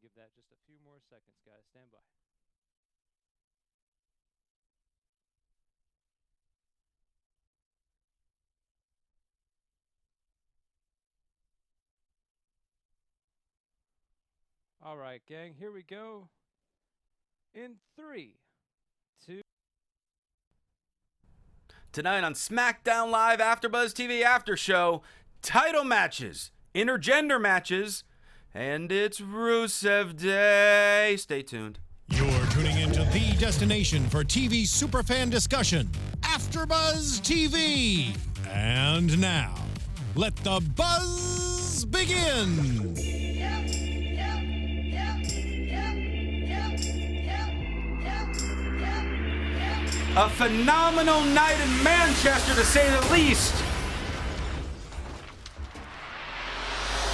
give that just a few more seconds, guys. Stand by. All right, gang, here we go. In 3, 2. Tonight on SmackDown Live AfterBuzz TV After Show, title matches, intergender matches, and it's Rusev Day. Stay tuned. You're tuning into the destination for TV superfan discussion, AfterBuzz TV. And now, let the buzz begin. A phenomenal night in Manchester, to say the least.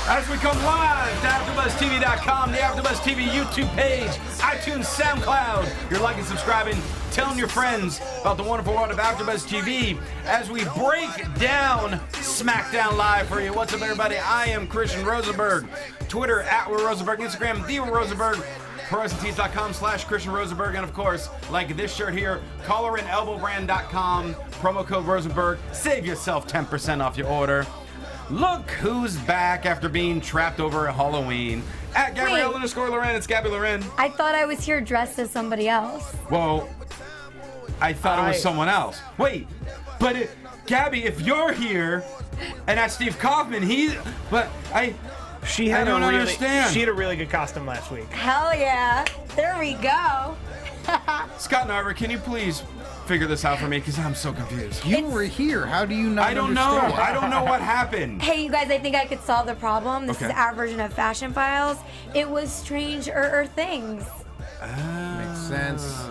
As we come live to AfterBuzzTV.com, the AfterBuzz TV YouTube page, iTunes, SoundCloud. You're liking, subscribing, telling your friends about the wonderful world of AfterBuzz TV as we break down SmackDown Live for you. What's up, everybody? I am Christian Rosenberg. Twitter, @Rosenberg. Instagram, @Rosenberg. ProWrestlingTees.com/Christian Rosenberg. And of course, like this shirt here, collarandelbowbrand.com, promo code Rosenberg. Save yourself 10% off your order. Look who's back after being trapped over at Halloween. @Gabrielle_Loren. It's Gabby Loren. I thought I was here dressed as somebody else. Well, I thought it was someone else. Wait, but Gabby, if you're here, and that's Steve Kaufman, She had I don't understand. She had a really good costume last week. Hell yeah. There we go. Scott Narver, can you please figure this out for me? Because I'm so confused. You were here. How do you not I don't know. understand? I don't know what happened. Hey, you guys, I think I could solve the problem. This Okay. is our version of Fashion Files. It was strange things. Makes sense.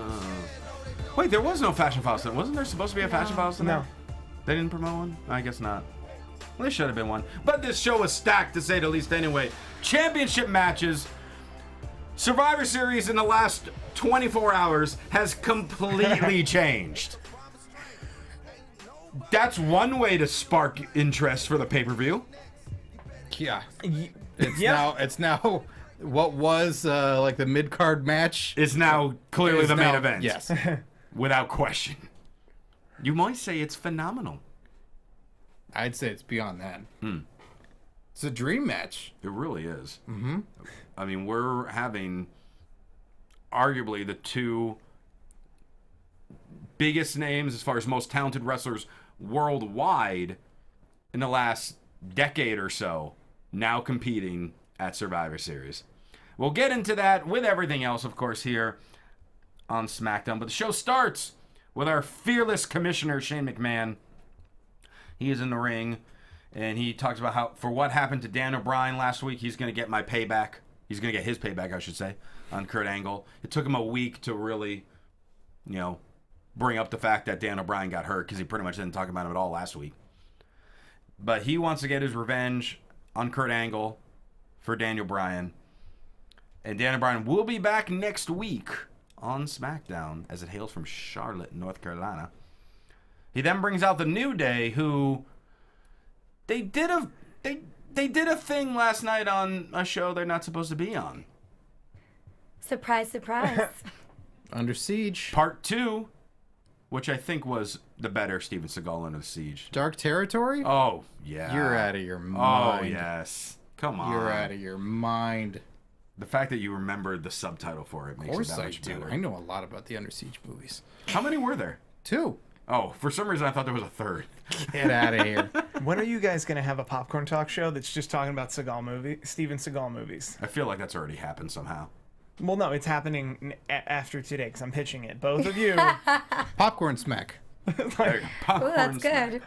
Wait, there was no Fashion Files tonight. Wasn't there supposed to be a Fashion Files tonight? No. They didn't promote one? I guess not. Well, there should have been one. But this show was stacked, to say the least, anyway. Championship matches. Survivor Series in the last 24 hours has completely changed. That's one way to spark interest for the pay-per-view. Yeah. It's now what was like the mid-card match. It's now clearly is the main now- event. Yes. Without question. You might say it's phenomenal. I'd say it's beyond that. It's a dream match. It really is. Mm-hmm. I mean, we're having arguably the two biggest names as far as most talented wrestlers worldwide in the last decade or so now competing at Survivor Series. We'll get into that with everything else, of course, here on SmackDown. But the show starts with our fearless commissioner, Shane McMahon. He is in the ring, and he talks about how, for what happened to Dan O'Brien last week, he's going to get my payback. He's going to get his payback, I should say, on Kurt Angle. It took him a week to really, bring up the fact that Dan O'Brien got hurt, because he pretty much didn't talk about him at all last week. But he wants to get his revenge on Kurt Angle for Daniel Bryan. And Dan O'Brien will be back next week on SmackDown, as it hails from Charlotte, North Carolina. He then brings out the New Day, who they did a thing last night on a show they're not supposed to be on. Surprise, surprise. Under Siege. Part 2, which I think was the better Steven Seagal Under the Siege. Dark Territory? Oh, yeah. You're out of your Oh, mind. yes. Come on. You're out of your mind. The fact that you remembered the subtitle for it makes it that much better. I know a lot about the Under Siege movies. How many were there? 2. Oh, for some reason I thought there was a third. Get out of here. When are you guys going to have a popcorn talk show that's just talking about Steven Seagal movies? I feel like that's already happened somehow. Well, no, it's happening after today because I'm pitching it. Both of you. Popcorn smack. There you go. Ooh, Popcorn that's smack. good.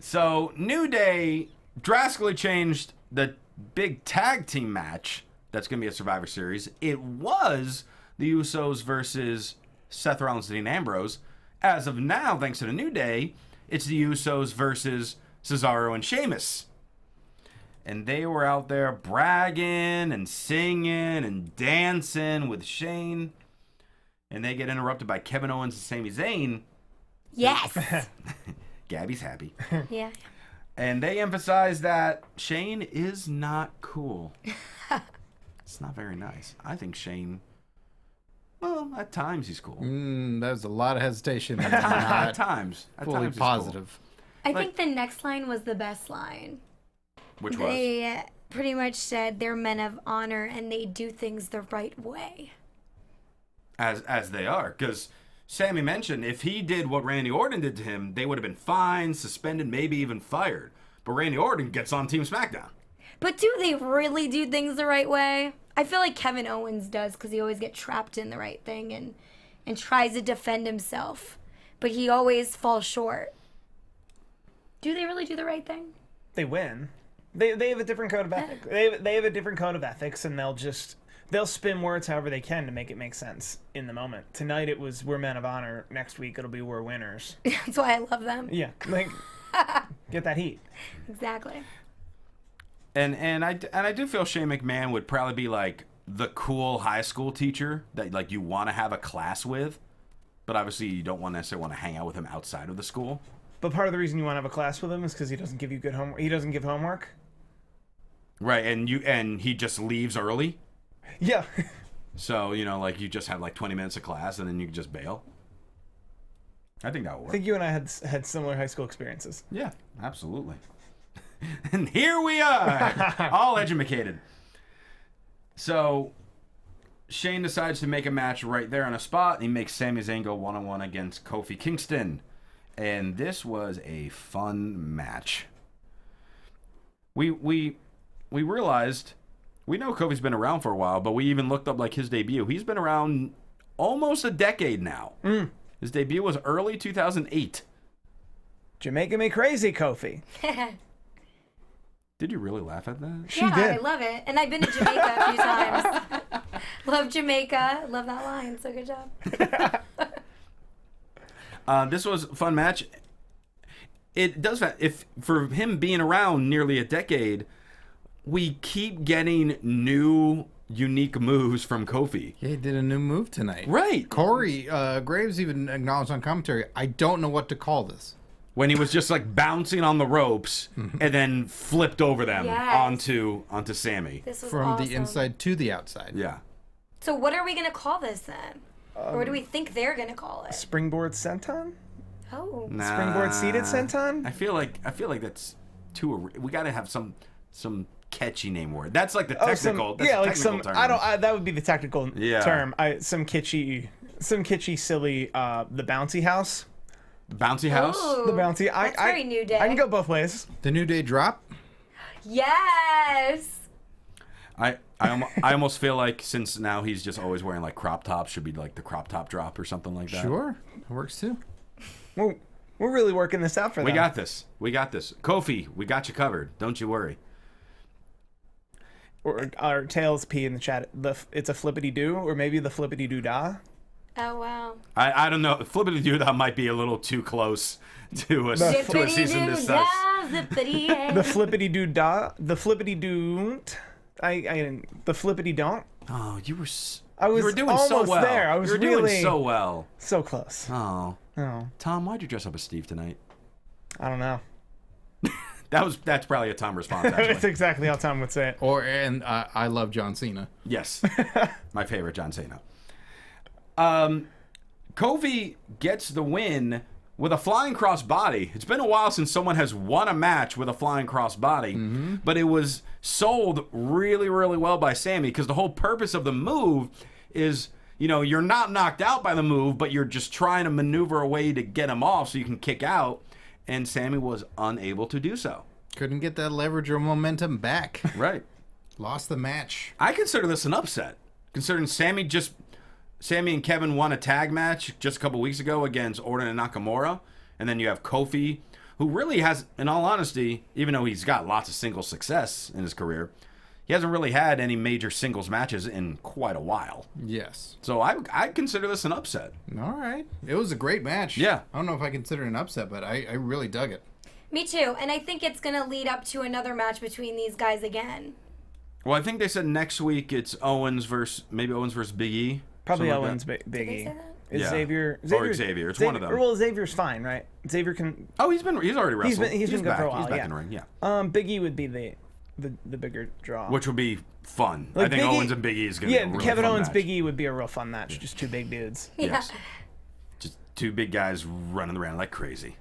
So, New Day drastically changed the big tag team match that's going to be a Survivor Series. It was the Usos versus Seth Rollins and Dean Ambrose. As of now, thanks to the New Day, it's the Usos versus Cesaro and Sheamus. And they were out there bragging and singing and dancing with Shane. And they get interrupted by Kevin Owens and Sami Zayn. Yes. Gabby's happy. Yeah. And they emphasize that Shane is not cool. It's not very nice. I think Shane, well, at times he's cool. There's a lot of hesitation. At times. Fully He's positive. I think the next line was the best line. Which was? They pretty much said they're men of honor and they do things the right way. As they are. Because Sammy mentioned if he did what Randy Orton did to him, they would have been fined, suspended, maybe even fired. But Randy Orton gets on Team SmackDown. But do they really do things the right way? I feel like Kevin Owens does because he always gets trapped in the right thing and tries to defend himself. But he always falls short. Do they really do the right thing? They win. They have a different code of ethics. They have a different code of ethics, and they'll spin words however they can to make it make sense in the moment. Tonight it was we're men of honor. Next week it'll be we're winners. That's why I love them. Yeah, like get that heat. Exactly. And I do feel Shane McMahon would probably be like the cool high school teacher that like you want to have a class with, but obviously you don't necessarily want to hang out with him outside of the school. But part of the reason you want to have a class with him is because he doesn't give you good homework. He doesn't give homework. Right, and he just leaves early. Yeah. So, like you just have like 20 minutes of class and then you can just bail. I think that would work. I think you and I had similar high school experiences. Yeah, absolutely. And here we are, all educated. So Shane decides to make a match right there on a spot. He makes Sami Zayn go one-on-one against Kofi Kingston. And this was a fun match. We realized, we know Kofi's been around for a while, but we even looked up like his debut. He's been around almost a decade now. His debut was early 2008. Jamaica me crazy, Kofi. Did you really laugh at that? She Yeah, did. I love it. And I've been to Jamaica a few times. Love Jamaica. Love that line. So good job. This was a fun match. It does, if for him being around nearly a decade, we keep getting new, unique moves from Kofi. Yeah, he did a new move tonight. Right. Corey Graves even acknowledged on commentary, I don't know what to call this. When he was just like bouncing on the ropes and then flipped over them Yes. onto Sammy. This was From awesome. the inside to the outside. Yeah. So what are we going to call this then? Or what do we think they're going to call it? Springboard senton? Oh. Nah. Springboard seated senton? I feel like that's too. We got to have some catchy name word. That's like the technical. That's the technical term. That would be the technical Yeah. term. Some kitschy, silly. The bouncy house. Bouncy house. Ooh, The bouncy. That's very New Day. I can go both ways. The New Day drop? Yes. I almost feel like since now he's just always wearing like crop tops, should be like the crop top drop or something like that. Sure. It works too. We're really working this out for them. We got this. Kofi, we got you covered. Don't you worry. Or our Tails P in the chat. It's a flippity do, or maybe the flippity doo dah. Oh, wow. I don't know. Flippity doo that might be a little too close to a season this size. The flippity doo dah. The flippity doo. The flippity don't. Oh, you were was doing so almost well. there. I was you were doing really- so well. So close. Oh, Oh, Tom, why'd you dress up as Steve tonight? I don't know. That's probably a Tom response. That's Actually, exactly how Tom would say it. And I love John Cena. yes, my favorite John Cena. Kofi gets the win with a flying cross body. It's been a while since someone has won a match with a flying cross body, but it was sold really, really well by Sammy because the whole purpose of the move is, you're not knocked out by the move, but you're just trying to maneuver a way to get him off so you can kick out, and Sammy was unable to do so. Couldn't get that leverage or momentum back. Right. Lost the match. I consider this an upset, considering Sammy and Kevin won a tag match just a couple weeks ago against Orden and Nakamura. And then you have Kofi, who really has, in all honesty, even though he's got lots of singles success in his career, he hasn't really had any major singles matches in quite a while. Yes. So I consider this an upset. All right. It was a great match. Yeah. I don't know if I consider it an upset, but I really dug it. Me too. And I think it's going to lead up to another match between these guys again. Well, I think they said next week it's Owens versus Big E. Probably Something like Owens, that. Did they say Biggie. that? Is Yeah. Xavier. Or Xavier. It's one of them. Well, Xavier's fine, right? Xavier can. Oh, he's already wrestled. He's been good back. for a while. He's back yeah. in the ring. Yeah. Big E would be the the bigger draw. Which would be fun. Like I think Big E- Owens and Big E is going to be a really Kevin fun Owens, match. Big E would be a real fun match. Just two big dudes. Yes. Just two big guys running around like crazy.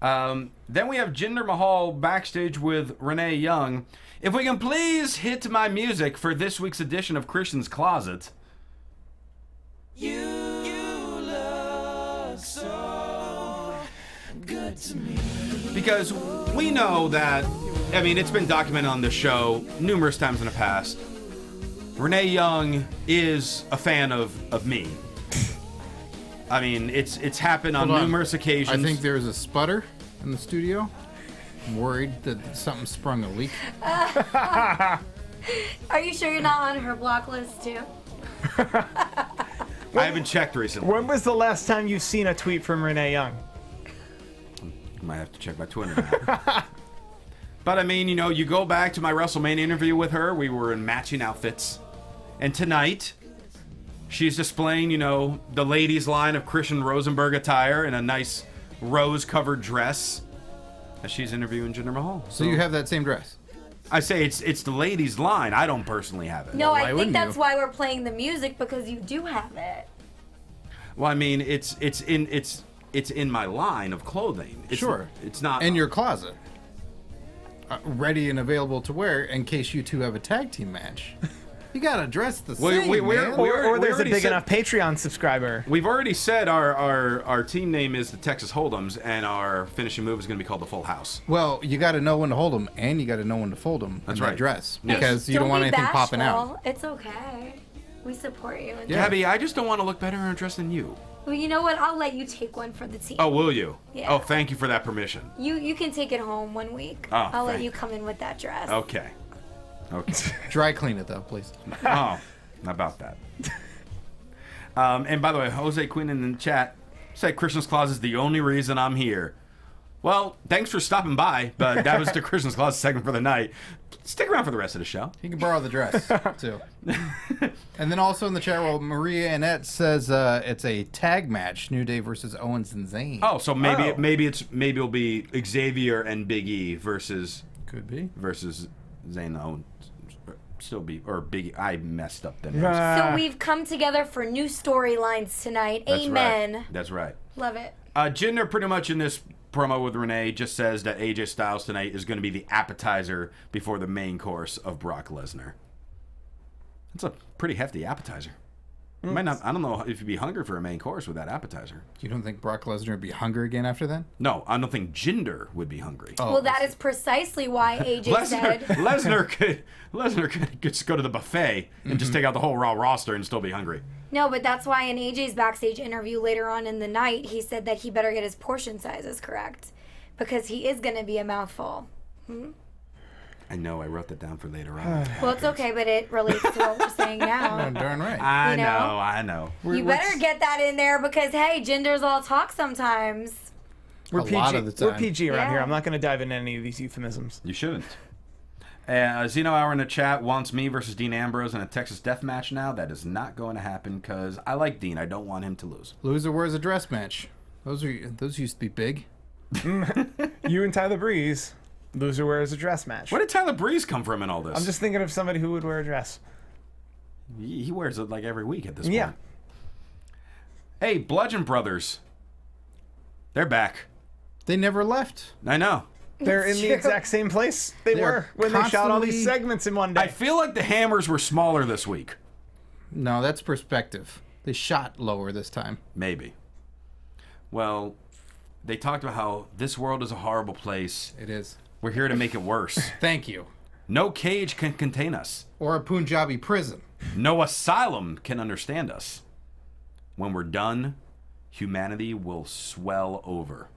Then we have Jinder Mahal backstage with Renee Young. If we can please hit my music for this week's edition of Christian's Closet. You look so good to me. Because we know that, I mean, it's been documented on this show numerous times in the past. Renee Young is a fan of me. I mean, it's happened on numerous occasions. I think there's a sputter in the studio. I'm worried that something sprung a leak. Are you sure you're not on her block list too? I haven't checked recently. When was the last time you've seen a tweet from Renee Young? Might have to check my Twitter now. But I mean, you know, you go back to my WrestleMania interview with her. We were in matching outfits. And tonight, she's displaying, you know, the ladies' line of Christian Rosenberg attire in a nice rose-covered dress as she's interviewing Jinder Mahal. So you have that same dress? I say it's the ladies' line. I don't personally have it. No, why I think wouldn't that's you? why we're playing the music, because you do have it. Well, I mean, it's in my line of clothing. Sure. It's not In your closet. Ready and available to wear in case you two have a tag team match. You gotta dress the Well, same, we're- man. Or there's a already big said- enough Patreon subscriber. We've already said our team name is the Texas Hold'ems, and our finishing move is going to be called the Full House. Well, you gotta know when to hold them, and you gotta know when to fold them. That's in that right. dress. Yes. Because you don't want be anything popping out. bashful. It's okay. We support you. And Gabby, I just don't want to look better in a dress than you. Well, you know what? I'll let you take one for the team. Oh, will you? Yeah. Oh, thank you for that permission. You can take it home 1 week. Oh, I'll let thank you you. come in with that dress. Okay. Okay. Dry clean it though, please. Oh, about that. And by the way, Jose Quinn in the chat said Christian's Closet is the only reason I'm here. Well, thanks for stopping by, but that was the Christian's Closet segment for the night. Stick around for the rest of the show. You can borrow the dress too. And then also in the chat room, Maria Annette says it's a tag match: New Day versus Owens and Zayn. Oh, so maybe it'll be Xavier and Big E versus Could be. Zayn Owens. Still be or Big E. I messed up the names. So we've come together for new storylines tonight. That's Amen. Right. That's right. Love it. Jinder pretty much in this promo with Renee just says that AJ Styles tonight is going to be the appetizer before the main course of Brock Lesnar. That's a pretty hefty appetizer. You might not. I don't know if you'd be hungry for a main course with that appetizer. You don't think Brock Lesnar would be hungry again after that? No, I don't think Jinder would be hungry. Oh, Well, that is precisely why AJ said. Lesnar could just go to the buffet and just take out the whole Raw roster and still be hungry. No, but that's why in AJ's backstage interview later on in the night, he said that he better get his portion sizes correct, because he is going to be a mouthful. I know. I wrote that down for later on. Well, it's okay, but it relates to what we're saying now. Oh, darn right. I You know? I know. You better get that in there, because, hey, Jinder's all talk sometimes. We're A PG. lot of the We're time. PG around here. Yeah. I'm not going to dive into any of these euphemisms. You shouldn't. Zeno Hour in the chat wants me versus Dean Ambrose in a Texas death match now. That is not going to happen because I like Dean. I don't want him to lose. Loser wears a dress match. Those used to be big. You and Tyler Breeze, loser wears a dress match. Where did Tyler Breeze come from in all this? I'm just thinking of somebody who would wear a dress. He wears it like every week at this Yeah. point. Hey, Bludgeon Brothers. They're back. They never left. I know. They're in It's the true. exact same place they They're were when they shot all these constantly- segments in one day. I feel like the hammers were smaller this week. No, that's perspective. They shot lower this time. Maybe. Well, they talked about how this world is a horrible place. It is. We're here to make it worse. Thank you. No cage can contain us. Or a Punjabi prison. No asylum can understand us. When we're done, humanity will swell over.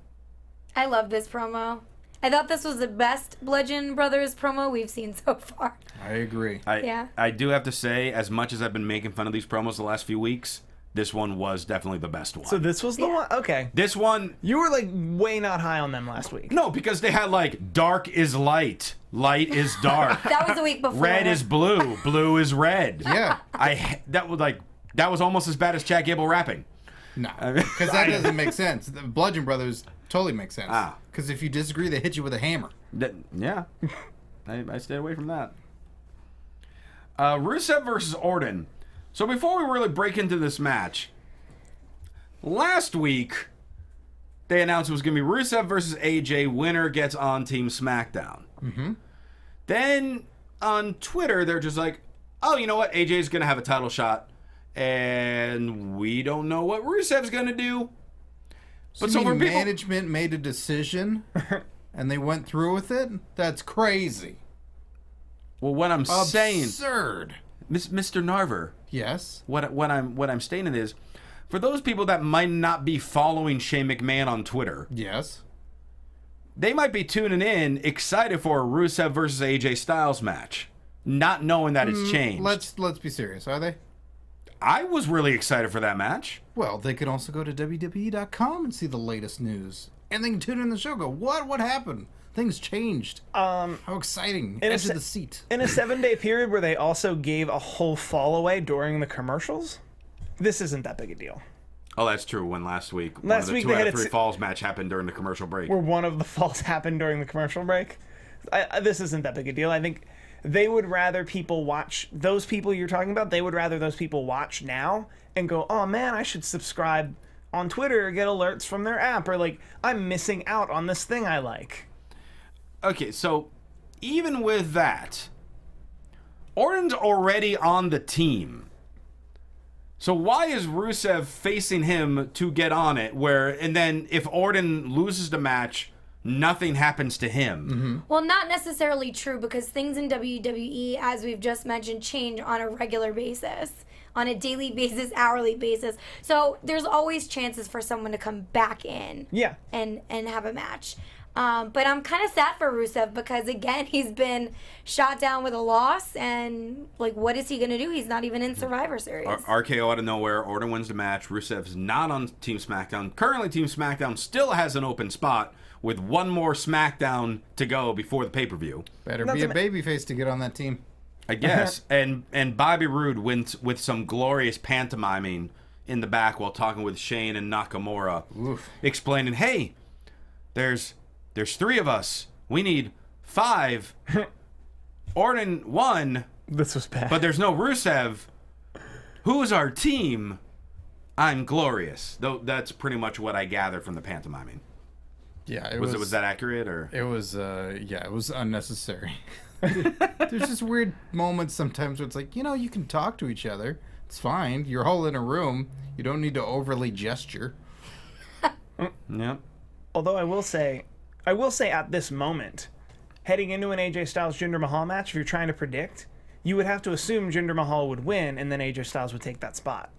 I love this promo. I thought this was the best Bludgeon Brothers promo we've seen so far. I agree. Yeah. I do have to say, as much as I've been making fun of these promos the last few weeks, this one was definitely the best one. So this was the one? Okay. This one, You were like way not high on them last week. no, because they had like dark is light, light is dark, That was the week before. red is blue, blue is red. Yeah. That was almost as bad as Chad Gable rapping. No. Because that doesn't make sense. The Bludgeon Brothers totally make sense. Ah. Because if you disagree, they hit you with a hammer. Yeah. I stayed away from that. Rusev versus Orden. So before we really break into this match, last week they announced it was going to be Rusev versus AJ. Winner gets on Team SmackDown. Mm-hmm. Then on Twitter, they're just like, oh, you know what? AJ's going to have a title shot, and we don't know what Rusev's going to do. But so for people, management made a decision, and they went through with it? That's crazy. Well, what I'm saying, absurd, Mr. Narver. Yes. What I'm stating is, for those people that might not be following Shane McMahon on Twitter, yes, they might be tuning in, excited for a Rusev versus AJ Styles match, not knowing that it's changed. Let's be serious. Are they? I was really excited for that match. Well, they could also go to WWE.com and see the latest news, and they can tune in the show. Go, what happened? Things changed. How exciting! Edge of the seat. In a 7-day period where they also gave a whole fall away during the commercials, this isn't that big a deal. Oh, that's true. When last week they out of had 3 falls match happened during the commercial break. Where one of the falls happened during the commercial break. This isn't that big a deal. I think they would rather people watch, those people you're talking about, they would rather those people watch now and go, oh man, I should subscribe on Twitter or get alerts from their app, or like, I'm missing out on this thing I like. Okay, so even with that, Orton's already on the team. So why is Rusev facing him to get on it? And then if Orden loses the match, nothing happens to him. Mm-hmm. Well, not necessarily true, because things in WWE, as we've just mentioned, change on a regular basis, on a daily basis, hourly basis. So there's always chances for someone to come back in, and have a match. But I'm kind of sad for Rusev because, again, he's been shot down with a loss, and, like, what is he going to do? He's not even in Survivor Series. RKO out of nowhere. Orton wins the match. Rusev's not on Team SmackDown. Currently, Team SmackDown still has an open spot with one more SmackDown to go before the pay-per-view. Better be a babyface to get on that team. I guess. and Bobby Roode went with some glorious pantomiming in the back while talking with Shane and Nakamura. Oof. Explaining, hey, there's 3 of us. We need 5. Orton won. This was bad. But there's no Rusev. Who's our team? I'm glorious. Though that's pretty much what I gathered from the pantomiming. Yeah, was that accurate, or it was? It was unnecessary. There's just weird moments sometimes where it's like, you can talk to each other. It's fine. You're all in a room. You don't need to overly gesture. Yep. Although I will say at this moment, heading into an AJ Styles Jinder Mahal match, if you're trying to predict, you would have to assume Jinder Mahal would win, and then AJ Styles would take that spot.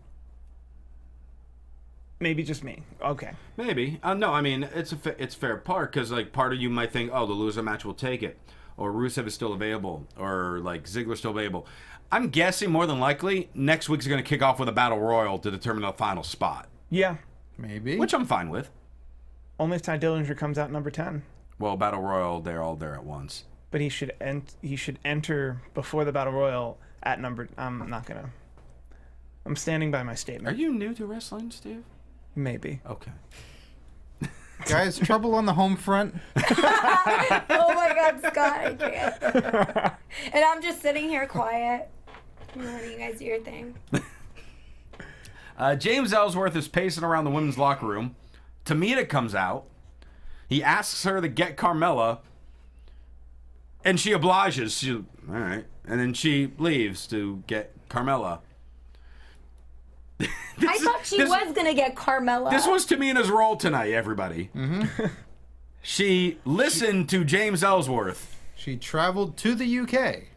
Maybe just me. Okay. Maybe. No, I mean, it's fair part, because, like, part of you might think, oh, the loser match will take it, or Rusev is still available, or, like, Ziggler's still available. I'm guessing, more than likely, next week's going to kick off with a Battle Royal to determine the final spot. Yeah. Maybe. Which I'm fine with. Only if Ty Dillinger comes out number 10. Well, Battle Royal, they're all there at once. But he should enter before the Battle Royal at number... I'm standing by my statement. Are you new to wrestling, Steve? Maybe. Okay. Guys, trouble on the home front? Oh my God, Scott, I can't. And I'm just sitting here quiet. I'm letting you guys do your thing. James Ellsworth is pacing around the women's locker room. Tamina comes out. He asks her to get Carmella, and she obliges. All right. And then she leaves to get Carmella. I thought she was going to get Carmella. This was Tamina's role tonight, everybody. Mm-hmm. She listened to James Ellsworth. She traveled to the UK.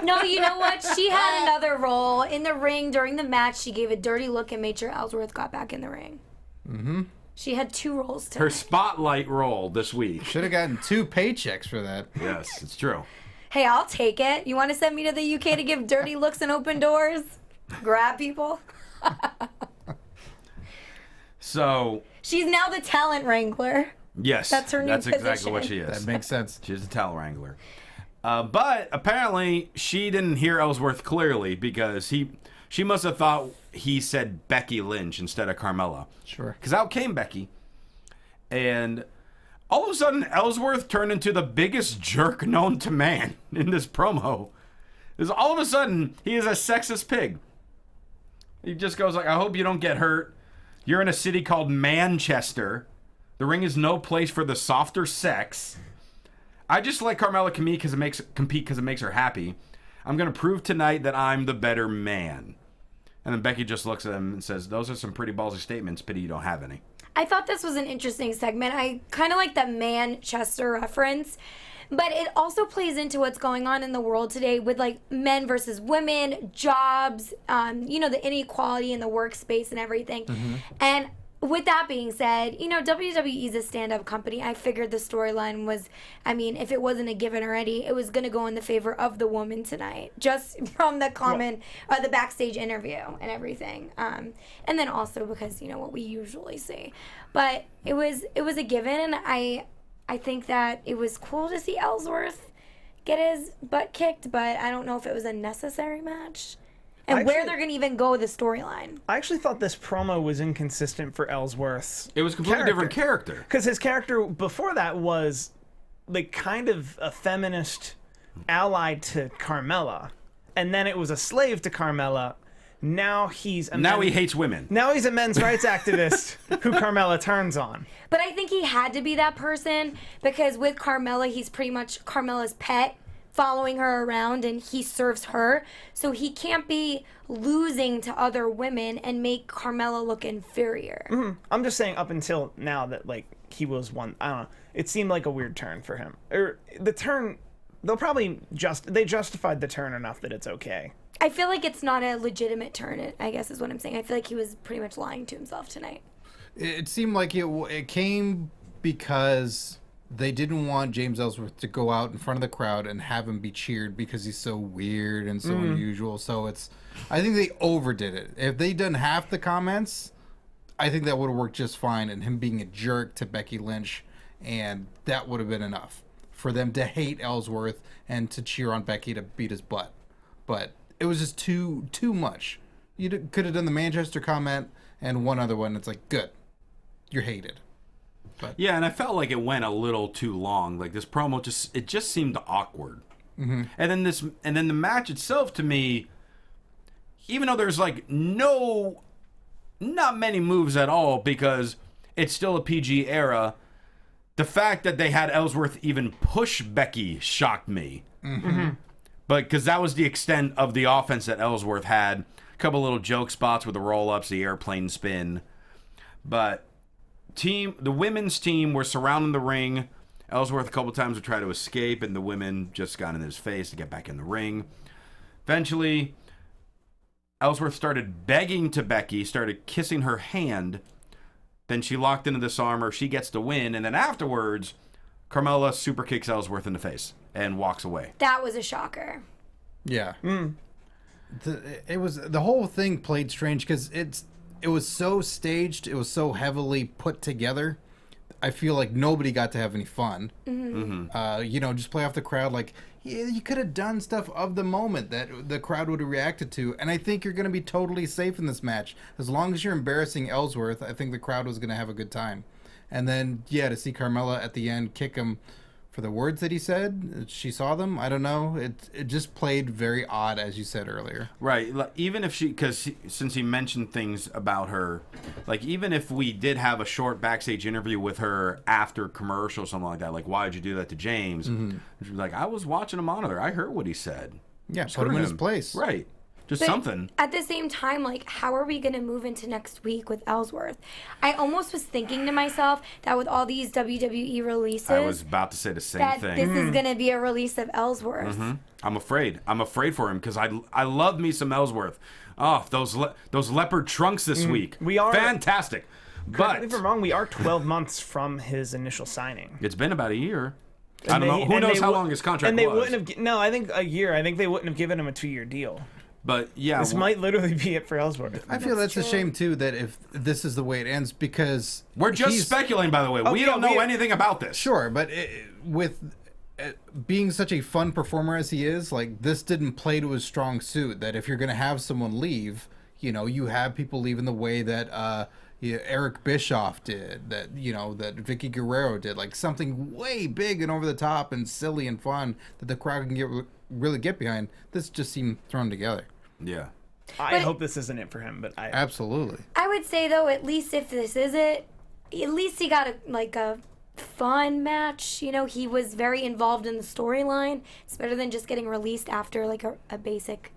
No, you know what? She had another role. In the ring during the match, she gave a dirty look and made sure Ellsworth got back in the ring. Mm-hmm. She had 2 roles tonight. Her spotlight role this week. Should have gotten 2 paychecks for that. Yes, it's true. Hey, I'll take it. You want to send me to the UK to give dirty looks and open doors? Grab people? So... She's now the talent wrangler. Yes. That's her new position. That's exactly what she is. That makes sense. She's a talent wrangler. But apparently she didn't hear Ellsworth clearly, because she must have thought he said Becky Lynch instead of Carmella. Sure. Because out came Becky. And All of a sudden, Ellsworth turned into the biggest jerk known to man in this promo. Is all of a sudden, he is a sexist pig. He just goes like, I hope you don't get hurt. You're in a city called Manchester. The ring is no place for the softer sex. I just let Carmella compete because it makes her happy. I'm going to prove tonight that I'm the better man. And then Becky just looks at him and says, those are some pretty ballsy statements. Pity you don't have any. I thought this was an interesting segment. I kind of like that Manchester reference. But it also plays into what's going on in the world today with, like, men versus women, jobs, the inequality in the workspace and everything. Mm-hmm. And with that being said, WWE's a stand-up company. I figured the storyline was, if it wasn't a given already, it was going to go in the favor of the woman tonight, just from the the backstage interview and everything. And then also because, what we usually see. But it was a given, and I think that it was cool to see Ellsworth get his butt kicked, but I don't know if it was a necessary match. And where they're going to even go with the storyline. I actually thought this promo was inconsistent for Ellsworth's It was a completely different character. Because his character before that was like kind of a feminist ally to Carmella. And then it was a slave to Carmella. Now he hates women. Now he's a men's rights activist who Carmella turns on. But I think he had to be that person because with Carmella, he's pretty much Carmella's pet, following her around, and he serves her. So he can't be losing to other women and make Carmella look inferior. Mm-hmm. I'm just saying up until now that, like, he was one, I don't know. It seemed like a weird turn for him. Or the turn, they justified the turn enough that it's okay. I feel like it's not a legitimate turn, I guess is what I'm saying. I feel like he was pretty much lying to himself tonight. It seemed like it came because they didn't want James Ellsworth to go out in front of the crowd and have him be cheered because he's so weird and so unusual. So I think they overdid it. If they'd done half the comments, I think that would have worked just fine. And him being a jerk to Becky Lynch, and that would have been enough for them to hate Ellsworth and to cheer on Becky to beat his butt. But it was just too much. You could have done the Manchester comment and one other one. It's like, good, you're hated. But. Yeah, and I felt like it went a little too long. Like this promo just seemed awkward. Mm-hmm. And then the match itself to me, even though there's like not many moves at all because it's still a PG era, the fact that they had Ellsworth even push Becky shocked me. Mm-hmm. But because that was the extent of the offense that Ellsworth had. A couple little joke spots with the roll-ups, the airplane spin. But the women's team were surrounding the ring. Ellsworth a couple times would try to escape, and the women just got in his face to get back in the ring. Eventually, Ellsworth started begging to Becky, started kissing her hand. Then she locked into this armor. She gets the win, and then afterwards, Carmella super kicks Ellsworth in the face and walks away. That was a shocker. Yeah. The whole thing played strange because it was so staged. It was so heavily put together. I feel like nobody got to have any fun. Mm-hmm. Just play off the crowd. Like, you could have done stuff of the moment that the crowd would have reacted to. And I think you're going to be totally safe in this match. As long as you're embarrassing Ellsworth, I think the crowd was going to have a good time. And then, to see Carmella at the end kick him for the words that he said, she saw them. I don't know. It just played very odd, as you said earlier. Right. Even if since he mentioned things about her, like even if we did have a short backstage interview with her after commercial or something like that, like why did you do that to James? Mm-hmm. She was like, I was watching a monitor. I heard what he said. Yeah, put him in his place. Right. Just but something. At the same time, like, how are we going to move into next week with Ellsworth? I almost was thinking to myself that with all these WWE releases... I was about to say the same thing. This is going to be a release of Ellsworth. Mm-hmm. I'm afraid. I'm afraid for him because I love me some Ellsworth. Oh, those leopard trunks this week. We are... Fantastic. But if I'm wrong, we are 12 months from his initial signing. It's been about a year. I don't know. Who knows how long his contract was? And they wouldn't have... No, I think a year. I think they wouldn't have given him a 2-year deal. But yeah, this might literally be it for Ellsworth. I feel that's a shame too that if this is the way it ends because we're just speculating. By the way, we don't know anything about this. Sure, but with being such a fun performer as he is, like this didn't play to his strong suit. That if you're going to have someone leave, you have people leave in the way that Eric Bischoff did, that that Vicky Guerrero did, like something way big and over the top and silly and fun that the crowd can really get behind. This just seemed thrown together. Yeah. I hope this isn't it for him, but Absolutely. I would say though, at least if this is it, at least he got a fun match. He was very involved in the storyline. It's better than just getting released after like a basic,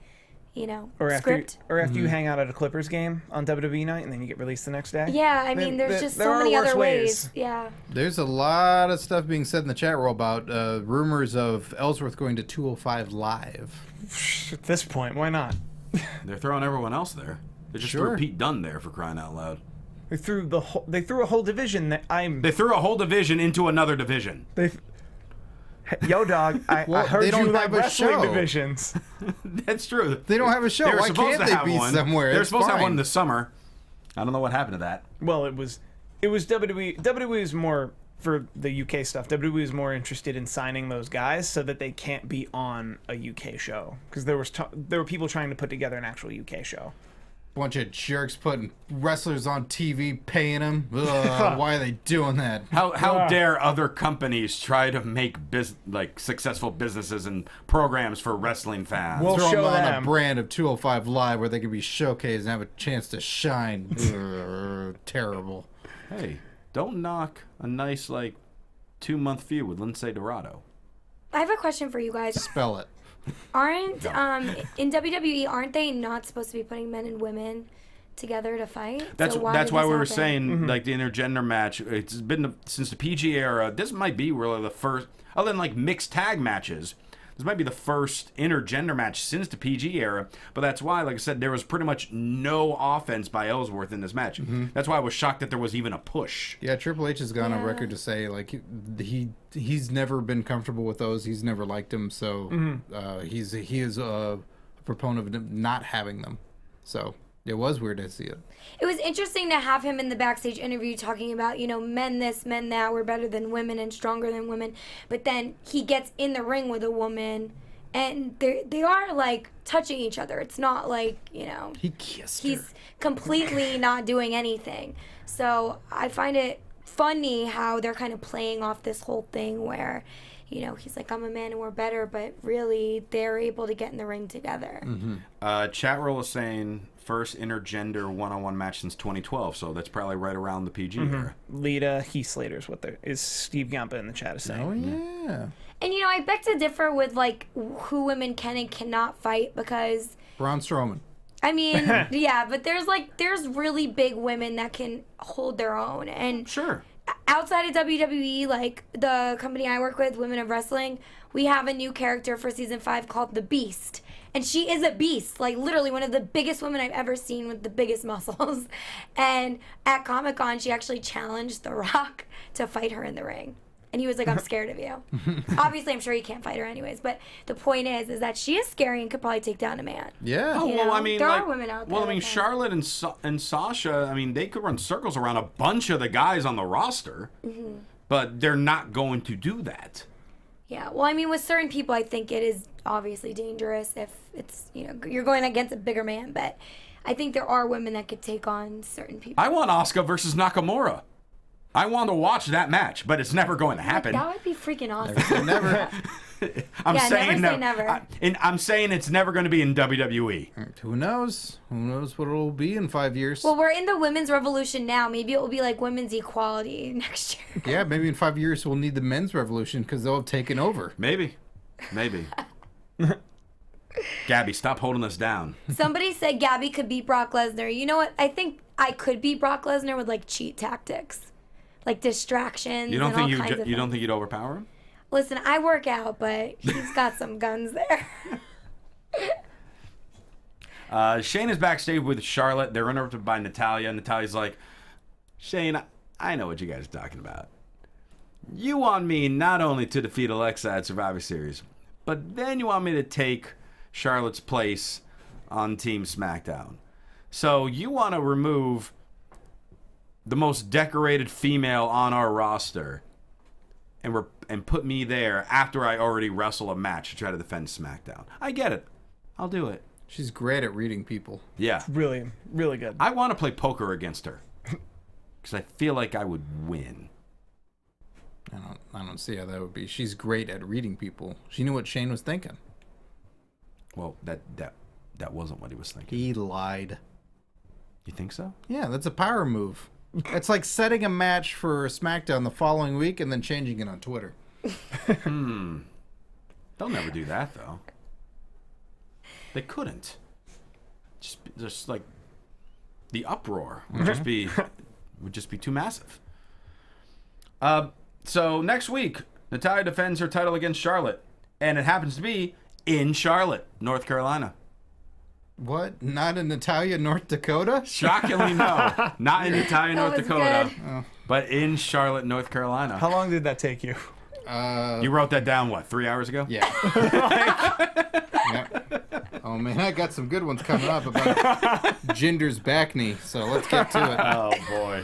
script. After you hang out at a Clippers game on WWE night and then you get released the next day. Yeah, I mean, there's just so many other ways. Yeah. There's a lot of stuff being said in the chat room about rumors of Ellsworth going to 205 Live. At this point, why not? They're throwing everyone else there. They just threw Pete Dunne there, for crying out loud. They threw a whole division that They threw a whole division into another division. Yo, dog, I heard they don't you like have a wrestling show. divisions. That's true. They don't have a show. They were Why supposed can't to they have be one. somewhere? They were It's supposed to have one fine. in the summer. I don't know what happened to that. Well, it was WWE. WWE is more for the UK stuff. WWE is more interested in signing those guys so that they can't be on a UK show, because there were people trying to put together an actual UK show. Bunch of jerks putting wrestlers on TV, paying them. Ugh, why are they doing that? How dare other companies try to make successful businesses and programs for wrestling fans? We'll Throw show them on them. a brand of 205 Live where they can be showcased and have a chance to shine. Ugh, terrible. Hey, don't knock a nice 2-month feud with Lindsay Dorado. I have a question for you guys. Spell it. Aren't in WWE, aren't they not supposed to be putting men and women together to fight? That's So that's did why this we were happen? saying the intergender match. It's been since the PG era. This might be really the first, other than mixed tag matches. This might be the first intergender match since the PG era, but that's why, like I said, there was pretty much no offense by Ellsworth in this match. That's why I was shocked that there was even a push. Yeah, Triple H has gone on Yeah. record to say he's never been comfortable with those. He's never liked them, so he is a proponent of not having them. So it was weird to see it. It was interesting to have him in the backstage interview talking about, men this, men that, we're better than women and stronger than women. But then he gets in the ring with a woman and they are touching each other. It's not He kissed her. he's completely not doing anything. So I find it funny how they're kind of playing off this whole thing where, he's like, I'm a man and we're better, but really they're able to get in the ring together. Chat roll is saying first intergender one-on-one match since 2012, so that's probably right around the PG era. Lita Heath Slater's is Steve Gampa in the chat is saying. Oh yeah. And I beg to differ with who women can and cannot fight, because Braun Strowman. I mean, yeah, but there's really big women that can hold their own. And Sure. outside of WWE, the company I work with, Women of Wrestling, we have a new character for season 5 called the Beast. And she is a beast, literally one of the biggest women I've ever seen with the biggest muscles. And at Comic-Con, she actually challenged The Rock to fight her in the ring. And he was like, I'm scared of you. Obviously, I'm sure he can't fight her anyways. But the point is that she is scary and could probably take down a man. Yeah. Oh, You well, know, I mean, there are women out there Well, I mean, that can. Charlotte and Sasha, I mean, they could run circles around a bunch of the guys on the roster, but they're not going to do that. Yeah, well, I mean, with certain people, I think it is obviously dangerous if it's, you're going against a bigger man. But I think there are women that could take on certain people. I want Asuka versus Nakamura. I want to watch that match, but it's never going to happen. That would be freaking awesome. Never. I'm Yeah, saying never say never. I'm saying it's never going to be in WWE. Who knows? Who knows what it'll be in 5 years? Well, we're in the women's revolution now. Maybe it will be like women's equality next year. Yeah, maybe in 5 years we'll need the men's revolution because they'll have taken over. Maybe. Gabby, stop holding us down. Somebody said Gabby could beat Brock Lesnar. You know what? I think I could beat Brock Lesnar with cheat tactics. Distractions. You don't and think all you kinds of you don't things. think you'd overpower him? Listen, I work out, but he's got some guns there. Shane is backstage with Charlotte. They're interrupted by Natalya. Natalya's like, Shane, I know what you guys are talking about. You want me not only to defeat Alexa at Survivor Series, but then you want me to take Charlotte's place on Team SmackDown. So you want to remove the most decorated female on our roster and put me there after I already wrestle a match to try to defend SmackDown. I get it. I'll do it. She's great at reading people. Yeah. Really, really good. I want to play poker against her. because I feel like I would win. I don't see how that would be. She's great at reading people. She knew what Shane was thinking. Well, that wasn't what he was thinking. He lied. You think so? Yeah, that's a power move. It's like setting a match for SmackDown the following week and then changing it on Twitter. They'll never do that, though. They couldn't. Just like the uproar would just be too massive. So next week, Natalya defends her title against Charlotte, and it happens to be in Charlotte, North Carolina. What? Not in Natalya, North Dakota? Shockingly, no, not in Natalya, North was Dakota, good. but in Charlotte, North Carolina. How long did that take you? You wrote that down, what, 3 hours ago? Yeah. Yep. Oh, man, I got some good ones coming up about Jinder's back knee, so let's get to it. Oh, boy.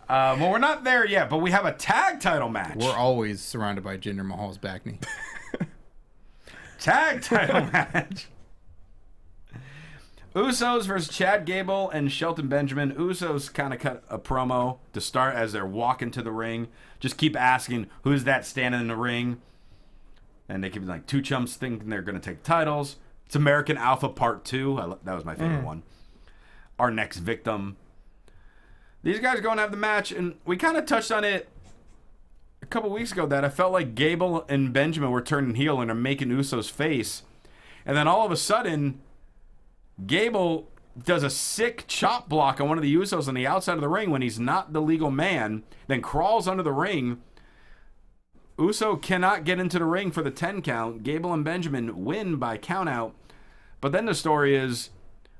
Well, we're not there yet, but we have a tag title match. We're always surrounded by Jinder Mahal's back knee. Tag title match. Usos versus Chad Gable and Shelton Benjamin. Usos kind of cut a promo to start as they're walking to the ring. Just keep asking, who's that standing in the ring? And they keep like two chumps thinking they're going to take titles. It's American Alpha Part 2. That was my favorite one. Our next victim. These guys are going to have the match, and we kind of touched on it a couple weeks ago that I felt like Gable and Benjamin were turning heel and are making Usos face. And then all of a sudden, Gable does a sick chop block on one of the Usos on the outside of the ring when he's not the legal man, then crawls under the ring. Uso cannot get into the ring for the 10 count. Gable and Benjamin win by countout. But then the story is,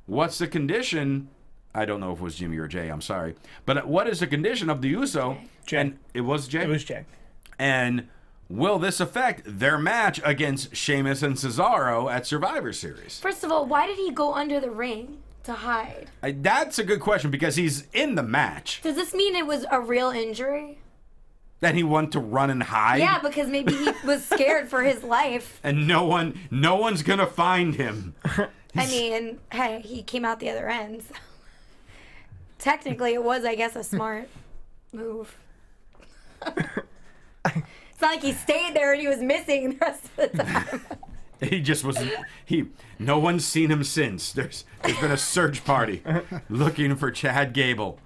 what's the condition? I don't know if it was Jimmy or Jay, I'm sorry. But what is the condition of the Uso? Jay. And it was Jay? It was Jay. And will this affect their match against Sheamus and Cesaro at Survivor Series? First of all, why did he go under the ring to hide? That's a good question because he's in the match. Does this mean it was a real injury? That he wanted to run and hide? Yeah, because maybe he was scared for his life. And no one's going to find him. I mean, hey, he came out the other end. So. Technically, it was, I guess, a smart move. It's not like he stayed there and he was missing the rest of the time. He just was. No one's seen him since. There's been a search party looking for Chad Gable.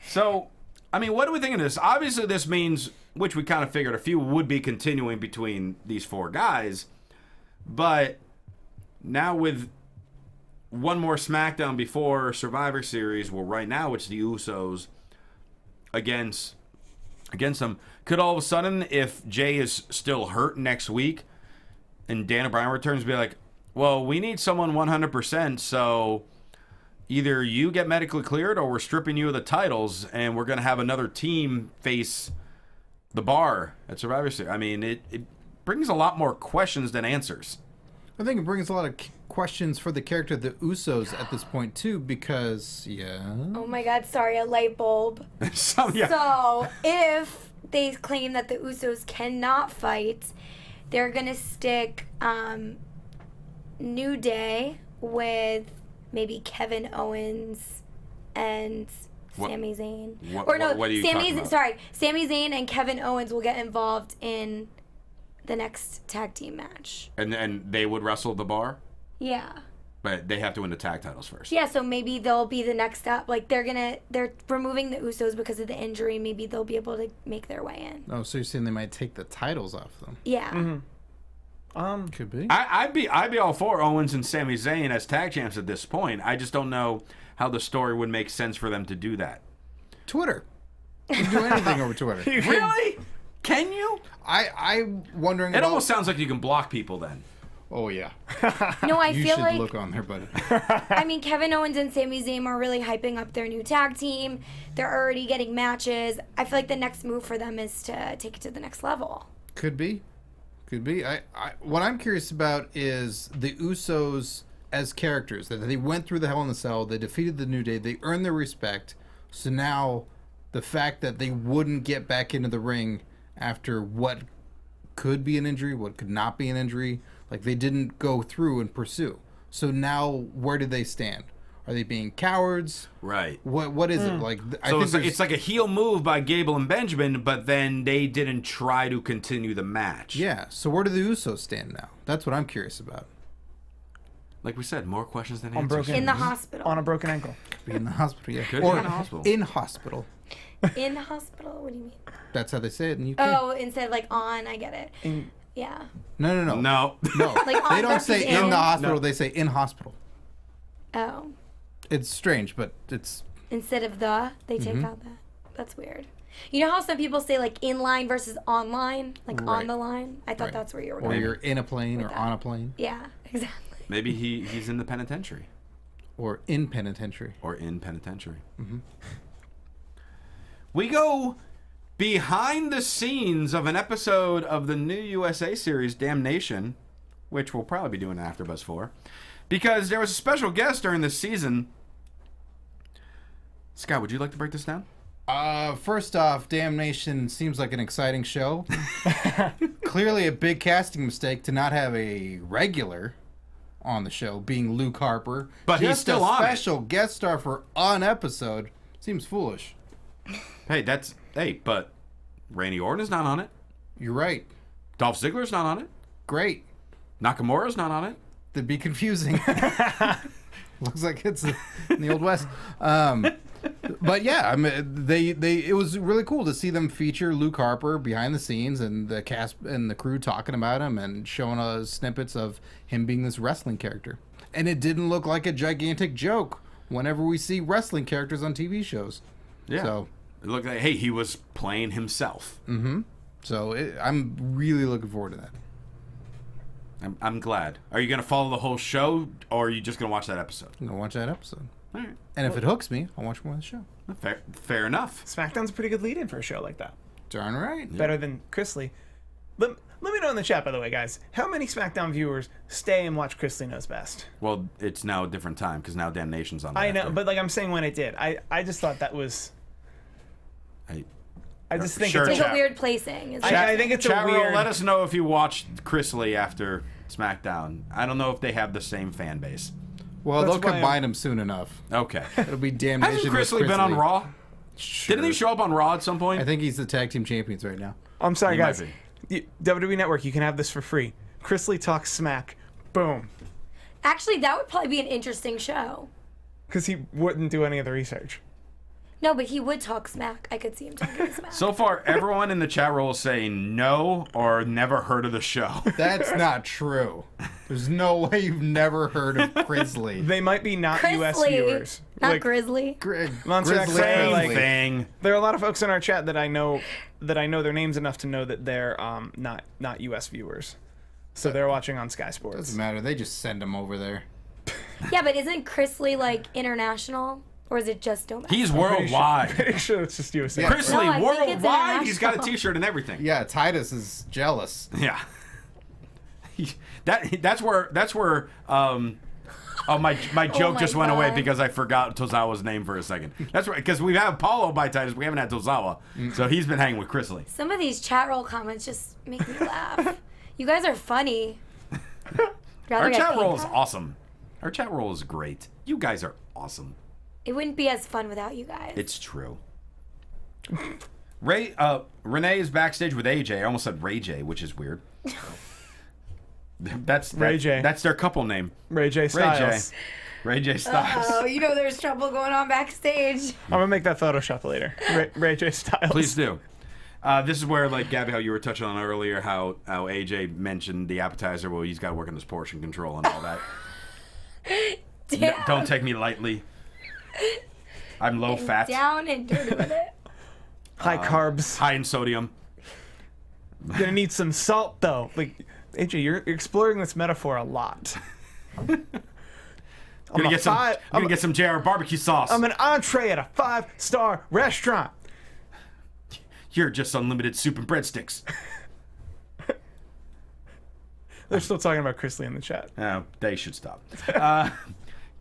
So, I mean, what do we think of this? Obviously, this means, which we kind of figured, a feud would be continuing between these four guys. But now with one more SmackDown before Survivor Series, well, right now it's the Usos against them. Could all of a sudden, if Jay is still hurt next week and Dan O'Brien returns, be like, well, we need someone 100%, so either you get medically cleared or we're stripping you of the titles and we're going to have another team face the bar at Survivor Series. I mean, it brings a lot more questions than answers. I think it brings a lot of questions for the character of the Usos at this point, too, because, Oh my god, sorry, a light bulb. So if they claim that the Usos cannot fight, they're going to stick New Day with maybe Kevin Owens and Sami Zayn. What are you talking about? Sami Zayn and Kevin Owens will get involved in the next tag team match. And they would wrestle the bar? Yeah. But they have to win the tag titles first. Yeah, so maybe they'll be the next step. Like, they're removing the Usos because of the injury. Maybe they'll be able to make their way in. Oh, so you're saying they might take the titles off them? Yeah. Mm-hmm. Could be. I'd be all for Owens and Sami Zayn as tag champs at this point. I just don't know how the story would make sense for them to do that. Twitter. You can do anything over Twitter. Really? Can you? I'm wondering It about... almost sounds like you can block people then. Oh, yeah. No, I You feel should like... look on there, buddy. I mean, Kevin Owens and Sami Zayn are really hyping up their new tag team. They're already getting matches. I feel like the next move for them is to take it to the next level. Could be. Could be. What I'm curious about is the Usos as characters. That they went through the Hell in the Cell. They defeated the New Day. They earned their respect. So now the fact that they wouldn't get back into the ring after what could be an injury, what could not be an injury, like they didn't go through and pursue. So now where do they stand? Are they being cowards? Right. What is it like? I So think it's like a heel move by Gable and Benjamin, but then they didn't try to continue the match. yeah. So where do the Usos stand now? That's what I'm curious about. Like we said, more questions than On answers. broken- In the hospital. On a broken ankle. Be in the hospital, yeah. Could be Or in the hospital. in hospital. In the hospital? What do you mean? That's how they say it in the UK. Oh, instead of like on, I get it. Yeah. No. No. No. Like on They don't versus say in in. the hospital. They say in hospital. Oh. It's strange, but it's Instead of the, they take out that. That's weird. You know how some people say like in line versus online? Like on Right. the line? I thought Right. that's where you were or going. you're in a plane or that. on a plane Yeah, exactly. Maybe he's in the penitentiary. or in penitentiary. Or in penitentiary. We go behind the scenes of an episode of the new USA series Damnation, which we'll probably be doing an AfterBuzz for, because there was a special guest during this season. Scott, would you like to break this down? First off, Damnation seems like an exciting show. Clearly a big casting mistake to not have a regular on the show, being Luke Harper. But he's Just still a on it. special guest star for an episode seems foolish. But Randy Orton is not on it. You're right. Dolph Ziggler's not on it. Great. Nakamura's not on it. That'd be confusing. Looks like it's in the Old West. But yeah, I mean, it was really cool to see them feature Luke Harper behind the scenes and the cast and the crew talking about him and showing us snippets of him being this wrestling character. And it didn't look like a gigantic joke whenever we see wrestling characters on TV shows. Yeah. So, It looked like, hey, he was playing himself. I'm really looking forward to that. I'm glad. Are you going to follow the whole show, or are you just going to watch that episode? I'm gonna watch that episode, All right. and if it hooks me, I'll watch more of the show. Fair enough. SmackDown's a pretty good lead-in for a show like that. Darn right. Better than Chrisley. Let me know in the chat, by the way, guys. How many SmackDown viewers stay and watch Chrisley Knows Best? Well, it's now a different time because now Damnation's on. I know, after. but like I'm saying when it did. I just thought that was... I just think Sure, it's It's a, like chat. a weird placing. Is I think it's a Chat room, weird... let us know if you watched Chrisley after SmackDown. I don't know if they have the same fan base. Well, That's they'll why combine them soon enough. Okay. It'll be Damnation. Hasn't with Chrisley been on Chrisley. Raw? Sure. Didn't he show up on Raw at some point? I think he's the tag team champions right now. I'm sorry, He might guys. WWE Network, you can have this for free. Chrisley talks smack. Boom. Actually, that would probably be an interesting show. Because he wouldn't do any of the research. No, but he would talk smack. I could see him talking smack. So far, everyone in the chat roll is saying no or never heard of the show. That's not true. There's no way you've never heard of Grizzly. They might be not US Chrisley, viewers. not Like, Grizzly. Monster X saying, like- Thing. there are a lot of folks in our chat that I know their names enough to know that they're not US viewers. So they're watching on Sky Sports. Doesn't matter. They just send them over there. Yeah, but isn't Chrisley like international? Or is it just domestic? He's Pretty worldwide. sure it's just USA. Yeah. Chrisley, No, I think it's worldwide. He's got a international. T-shirt and everything. Yeah, Titus is jealous. Yeah. That's where my joke my just went away God. because I forgot Tozawa's name for a second. That's right, because we have Paulo by Titus, we haven't had Tozawa, so he's been hanging with Chrisley. Some of these chat roll comments just make me laugh. You guys are funny. Rather Our get chat paid roll is for it. awesome. Our chat roll is great. You guys are awesome. It wouldn't be as fun without you guys. It's true. Renee is backstage with AJ. I almost said Ray J, which is weird. That's Ray J. That's their couple name. Ray J Styles. Ray J Styles. Oh, you know there's trouble going on backstage. I'm gonna make that Photoshop later. Ray J Styles. Please do. This is where, like, Gabby, how you were touching on earlier, how AJ mentioned the appetizer. Well, he's got to work on his portion control and all that. Damn. Don't take me lightly. I'm low fat, Down and dirty with it. High carbs. high in sodium. Gonna need some salt though. Like AJ, you're exploring this metaphor a lot. Gonna get some JR barbecue sauce. I'm an entree at a 5-star restaurant. You're just unlimited soup and breadsticks. They're still talking about Chrisley in the chat. They should stop.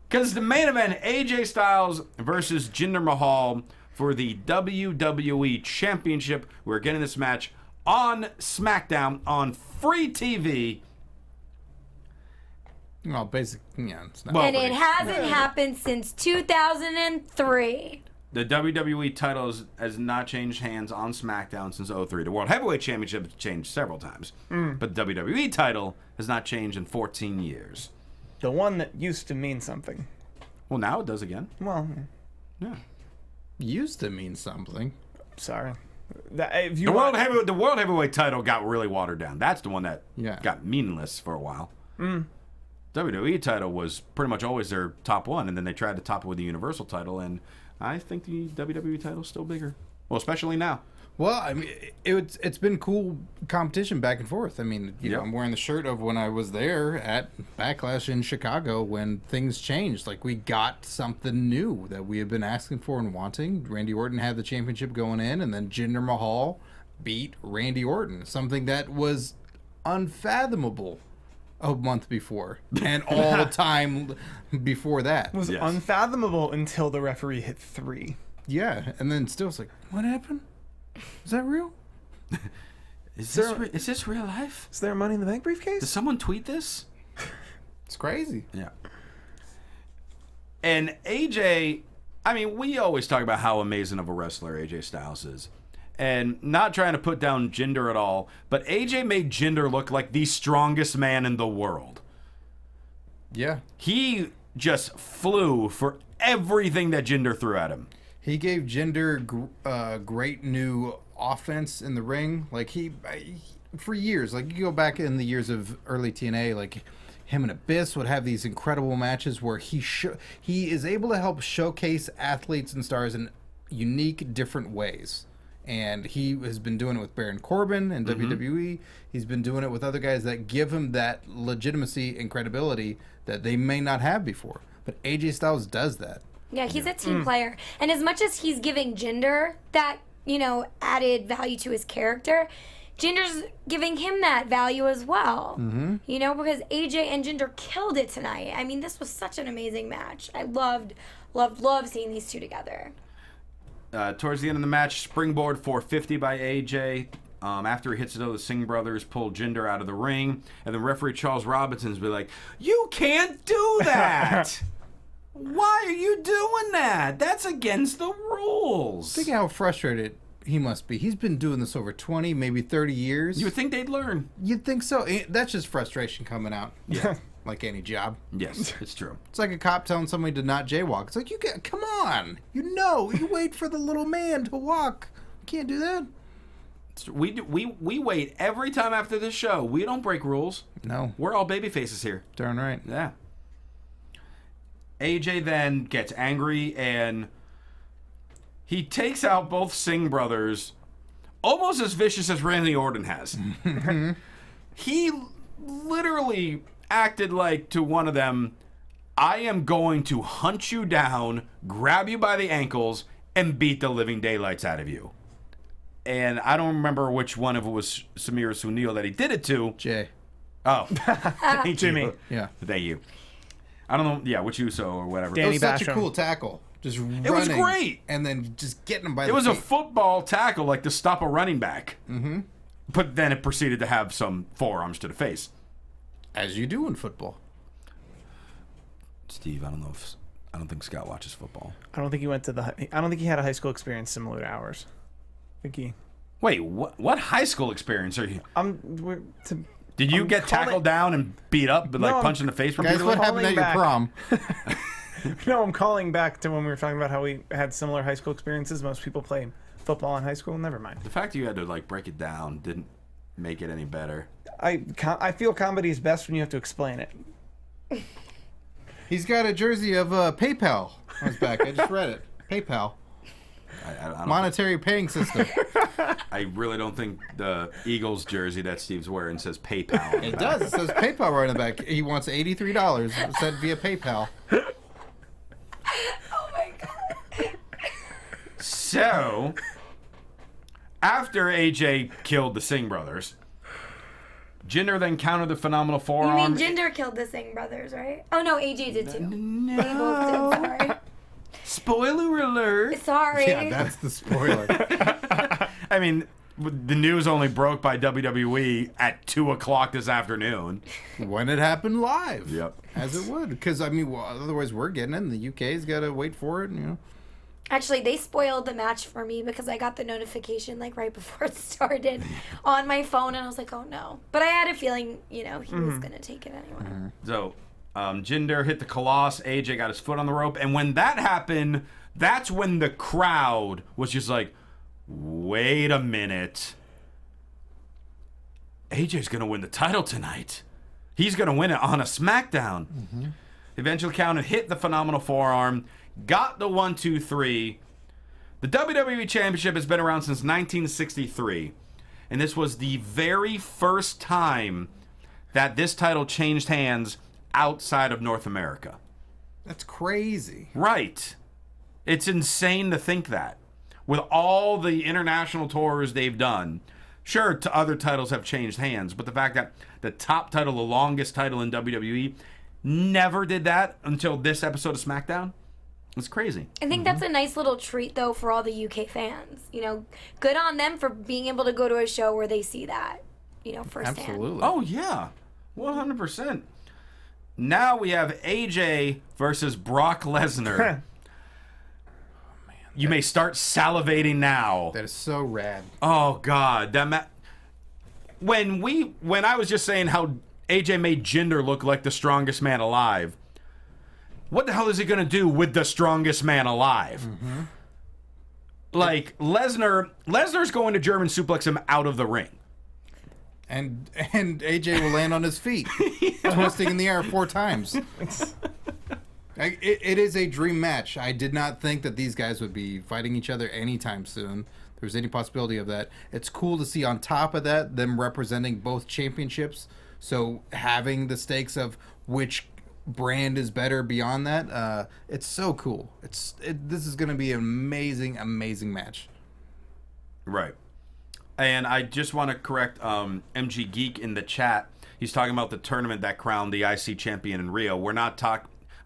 Because the main event, AJ Styles versus Jinder Mahal for the WWE Championship. We're getting this match on SmackDown on free TV. Well, basically, yeah, it's not. Well, And it hasn't happened since 2003. The WWE title has not changed hands on SmackDown since 2003. The World Heavyweight Championship has changed several times. But the WWE title has not changed in 14 years. The one that used to mean something. Well, now it does again. Well, Yeah. Used to mean something. sorry. If you The want, World Heavyweight title got really watered down. That's the one that Yeah. got meaningless for a while. WWE title was pretty much always their top one, and then they tried to top it with the Universal title, and I think the WWE title is still bigger. Well, especially now. Well, I mean, it's been cool competition back and forth. I mean, you know, I'm wearing the shirt of when I was there at Backlash in Chicago when things changed. Like, we got something new that we had been asking for and wanting. Randy Orton had the championship going in, and then Jinder Mahal beat Randy Orton, something that was unfathomable a month before and all the time before that. was unfathomable until the referee hit 3. Yeah, and then still it's like, what happened? Is that real? Is this real life? Is there a Money in the Bank Did briefcase? someone tweet this? It's crazy. Yeah. And AJ, I mean, we always talk about how amazing of a wrestler AJ Styles is. And not trying to put down Jinder at all, but AJ made Jinder look like the strongest man in the world. Yeah. He just flew for everything that Jinder threw at him. He gave Jinder great new offense in the ring. Like, he for years, like, you go back in the years of early TNA, like, him and Abyss would have these incredible matches where he is able to help showcase athletes and stars in unique, different ways. And he has been doing it with Baron Corbin and WWE. He's been doing it with other guys that give him that legitimacy and credibility that they may not have before. But AJ Styles does that. Yeah, he's a team player. And as much as he's giving Jinder that, you know, added value to his character, Jinder's giving him that value as well. Mm-hmm. You know, because AJ and Jinder killed it tonight. I mean, this was such an amazing match. I loved seeing these two together. Towards the end of the match, springboard 450 by AJ. After he hits it, the Singh brothers pull Jinder out of the ring. And then referee Charles Robinson's be like, "You can't do that! Why are you doing that? That's against the rules." Think how frustrated he must be. He's been doing this over 20, maybe 30 years. You would think they'd learn. You'd think so. That's just frustration coming out. Yeah. Like any job. Yes, it's true. It's like a cop telling somebody to not jaywalk. It's like, come on. You wait for the little man to walk. You can't do that. We wait every time after the show. We don't break rules. No. We're all baby faces here. Darn right. Yeah. AJ then gets angry and he takes out both Singh brothers almost as vicious as Randy Orton has. He literally acted like to one of them, "I am going to hunt you down, grab you by the ankles, and beat the living daylights out of you." And I don't remember which one of it was Samir Sunil that he did it to. Jay. Oh. Thank Jimmy. you. Yeah. Thank you. I don't know. Yeah, which Uso or whatever. It Danny was such a Basham. cool tackle. Just running. It was great. And then just getting him by It the was a feet. football tackle, like to stop a running back. Mm-hmm. But then it proceeded to have some forearms to the face. As you do in football. Steve, I don't think Scott watches football. I don't think he had a high school experience similar to ours. I think he. Wait, what high school experience are you? Did you I'm get tackled down and beat up, but like I'm- punched in the face Guys, repeatedly? what happened at your back. prom? No, I'm calling back to when we were talking about how we had similar high school experiences. Most people play football in high school. Never mind. The fact that you had to like break it down didn't make it any better. I feel comedy is best when you have to explain it. He's got a jersey of PayPal on his back. I just read it. PayPal. I don't Monetary paying system. I really don't think the Eagles jersey that Steve's wearing says PayPal. on the It back. does. It says PayPal right on the back. He wants $83 sent via PayPal. Oh my god. So, after AJ killed the Singh brothers, Jinder then countered the phenomenal You forearm. mean Jinder killed the Singh brothers, right? Oh no, AJ did too. No. They both did, sorry. Spoiler alert. Sorry. Yeah, that's the spoiler. I mean, the news only broke by WWE at 2:00 this afternoon. When it happened live. Yep. As it would. Because, I mean, well, otherwise we're getting it, and the UK's got to wait for it, you know. Actually, they spoiled the match for me because I got the notification like right before it started on my phone, and I was like, oh no. But I had a feeling, he was going to take it anyway. So, Jinder hit the Colossus. AJ got his foot on the rope. And when that happened, that's when the crowd was just like, wait a minute. AJ's going to win the title tonight. He's going to win it on a SmackDown. Eventually counted, hit the phenomenal forearm, got the 1, 2, 3. The WWE Championship has been around since 1963. And this was the very first time that this title changed hands outside of North America. That's crazy. Right. It's insane to think that. With all the international tours they've done, sure, other titles have changed hands, but the fact that the top title, the longest title in WWE, never did that until this episode of SmackDown, it's crazy. I think that's a nice little treat, though, for all the UK fans. Good on them for being able to go to a show where they see that, firsthand. Absolutely. Oh, yeah. 100%. Now we have AJ versus Brock Lesnar. You may start salivating now. That is so rad. Oh God, when I was just saying how AJ made Jinder look like the strongest man alive, what the hell is he gonna do with the strongest man alive? Like Lesnar's going to German suplex him out of the ring. And AJ will land on his feet, twisting in the air 4 times. It is a dream match. I did not think that these guys would be fighting each other anytime soon. There's any possibility of that. It's cool to see on top of that them representing both championships. So having the stakes of which brand is better beyond that, it's so cool. This is going to be an amazing, amazing match. Right. And I just want to correct MG Geek in the chat. He's talking about the tournament that crowned the IC champion in Rio.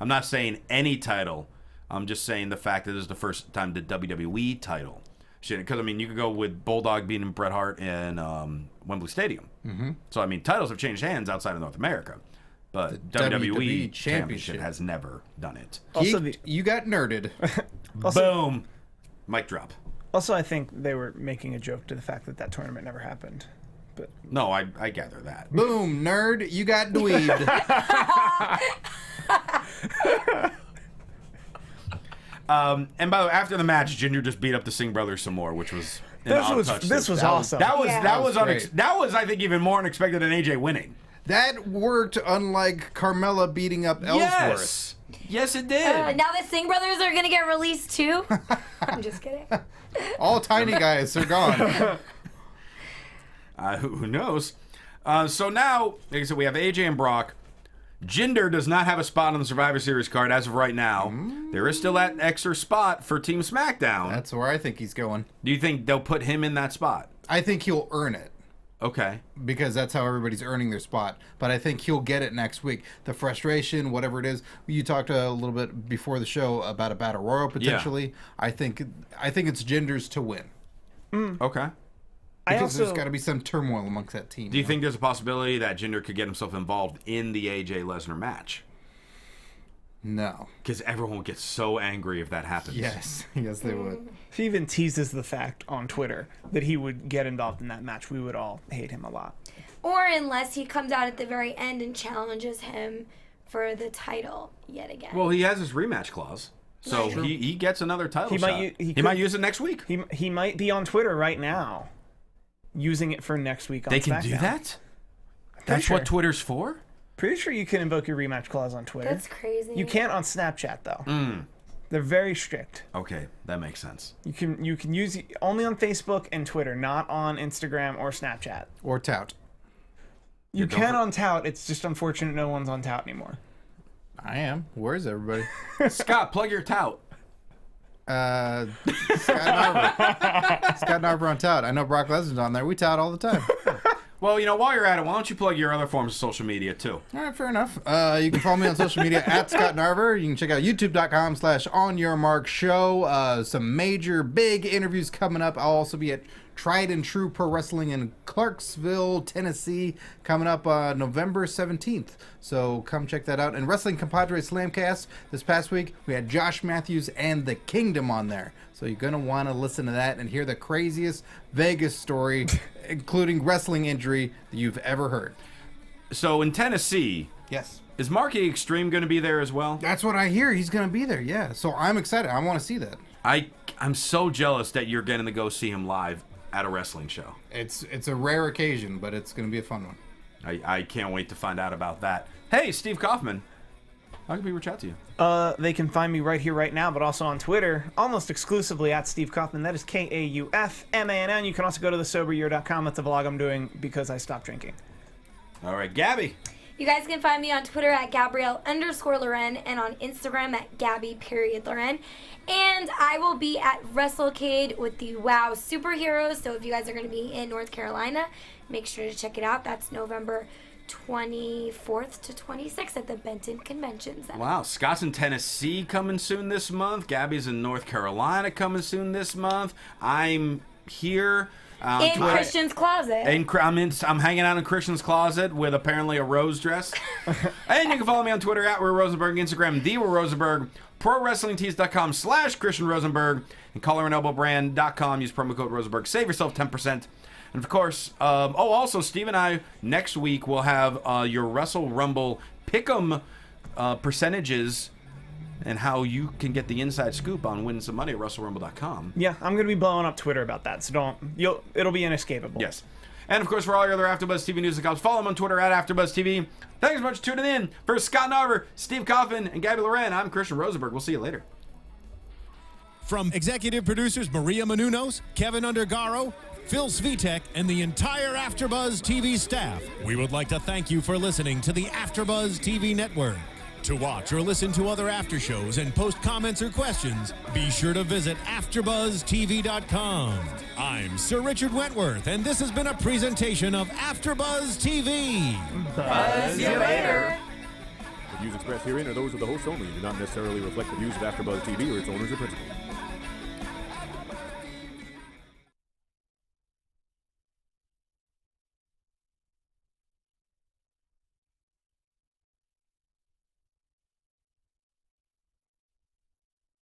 I'm not saying any title. I'm just saying the fact that this is the first time the WWE title. Because, I mean, you could go with Bulldog beating Bret Hart in Wembley Stadium. So, I mean, titles have changed hands outside of North America. But the WWE Championship has never done it. Also, you got nerded. Boom. Mic drop. Also, I think they were making a joke to the fact that tournament never happened. But no, I gather that. Boom, nerd. You got dweebed. And by the way, after the match, Jinder just beat up the Singh brothers some more, which was this was awesome. That was I think even more unexpected than AJ winning. That worked, unlike Carmella beating up Ellsworth. Yes, it did. Now the Singh brothers are gonna get released too. I'm just kidding. All tiny guys are gone. Who knows? So now, like I said, we have AJ and Brock. Jinder does not have a spot on the Survivor Series card as of right now. There is still that extra spot for Team SmackDown. That's where I think he's going. Do you think they'll put him in that spot? I think he'll earn it. Okay. Because that's how everybody's earning their spot. But I think he'll get it next week. The frustration, whatever it is. You talked a little bit before the show about a Battle Royal potentially. Yeah. I think it's Jinder's to win. Okay. Because there's got to be some turmoil amongst that team. Do you think there's a possibility that Jinder could get himself involved in the AJ Lesnar match? No. Because everyone will get so angry if that happens. Yes. Yes, they would. If he even teases the fact on Twitter that he would get involved in that match, we would all hate him a lot. Or unless he comes out at the very end and challenges him for the title yet again. Well, he has his rematch clause. So he gets another title shot. He might use it next week. He might be on Twitter right now using it for next week on SmackDown. They can do that? That's what Twitter's for? Pretty sure you can invoke your rematch clause on Twitter. That's crazy. You can't on Snapchat, though. They're very strict. Okay, that makes sense. You can use it only on Facebook and Twitter, not on Instagram or Snapchat. Or Tout. You can on Tout. It's just unfortunate no one's on Tout anymore. I am. Where's everybody? Scott, plug your Tout. Scott Narver. Scott Narver on Tout. I know Brock Lesnar's on there. We tout all the time. Well, while you're at it, why don't you plug your other forms of social media, too? All right, fair enough. You can follow me on social media at Scott Narver. You can check out youtube.com/onyourmarkshow. Some major, big interviews coming up. I'll also be at Tried and True Pro Wrestling in Clarksville, Tennessee, coming up November 17th. So come check that out. And Wrestling Compadre Slamcast this past week, we had Josh Matthews and The Kingdom on there. So you're going to want to listen to that and hear the craziest Vegas story, including wrestling injury, that you've ever heard. So in Tennessee, Yes. is Marky Extreme going to be there as well? That's what I hear. He's going to be there, yeah. So I'm excited. I want to see that. I'm so jealous that you're getting to go see him live at a wrestling show. It's a rare occasion, but it's going to be a fun one. I can't wait to find out about that. Hey, Steve Kaufman, how can people reach out to you? They can find me right here, right now, but also on Twitter, almost exclusively at Steve Kaufman. That is Kaufmann. You can also go to thesoberyear.com. That's a vlog I'm doing because I stopped drinking. All right, Gabby. You guys can find me on Twitter at Gabrielle_Loren and on Instagram at Gabby.Loren. And I will be at WrestleCade with the WoW Superheroes. So if you guys are going to be in North Carolina, make sure to check it out. That's November 24th to 26th at the Benton Convention Center. Wow, Scott's in Tennessee coming soon this month. Gabby's in North Carolina coming soon this month. I'm here. In Christian's closet. I'm hanging out in Christian's closet with apparently a rose dress. And you can follow me on Twitter at Will Rosenberg, Instagram Will Rosenberg, ProWrestlingTees.com/Christian Rosenberg, and CollaranElbowBrand.com. Use promo code Rosenberg. Save yourself 10%. And of course, also Steve and I next week will have your Wrestle Rumble Pick'em percentages and how you can get the inside scoop on winning some money at WrestleRumble.com. Yeah, I'm going to be blowing up Twitter about that, so it'll be inescapable. Yes. And, of course, for all your other AfterBuzz TV news accounts, follow them on Twitter at AfterBuzzTV. Thanks so much for tuning in. For Scott Narver, Steve Kaufman, and Gabby Loren, I'm Christian Rosenberg. We'll see you later. From executive producers Maria Menounos, Kevin Undergaro, Phil Svitek, and the entire AfterBuzz TV staff, we would like to thank you for listening to the AfterBuzz TV network. To watch or listen to other after shows and post comments or questions, be sure to visit AfterBuzzTV.com. I'm Sir Richard Wentworth, and this has been a presentation of AfterBuzz TV. Buzz you later. The views expressed herein are those of the hosts only and do not necessarily reflect the views of AfterBuzz TV or its owners or principals.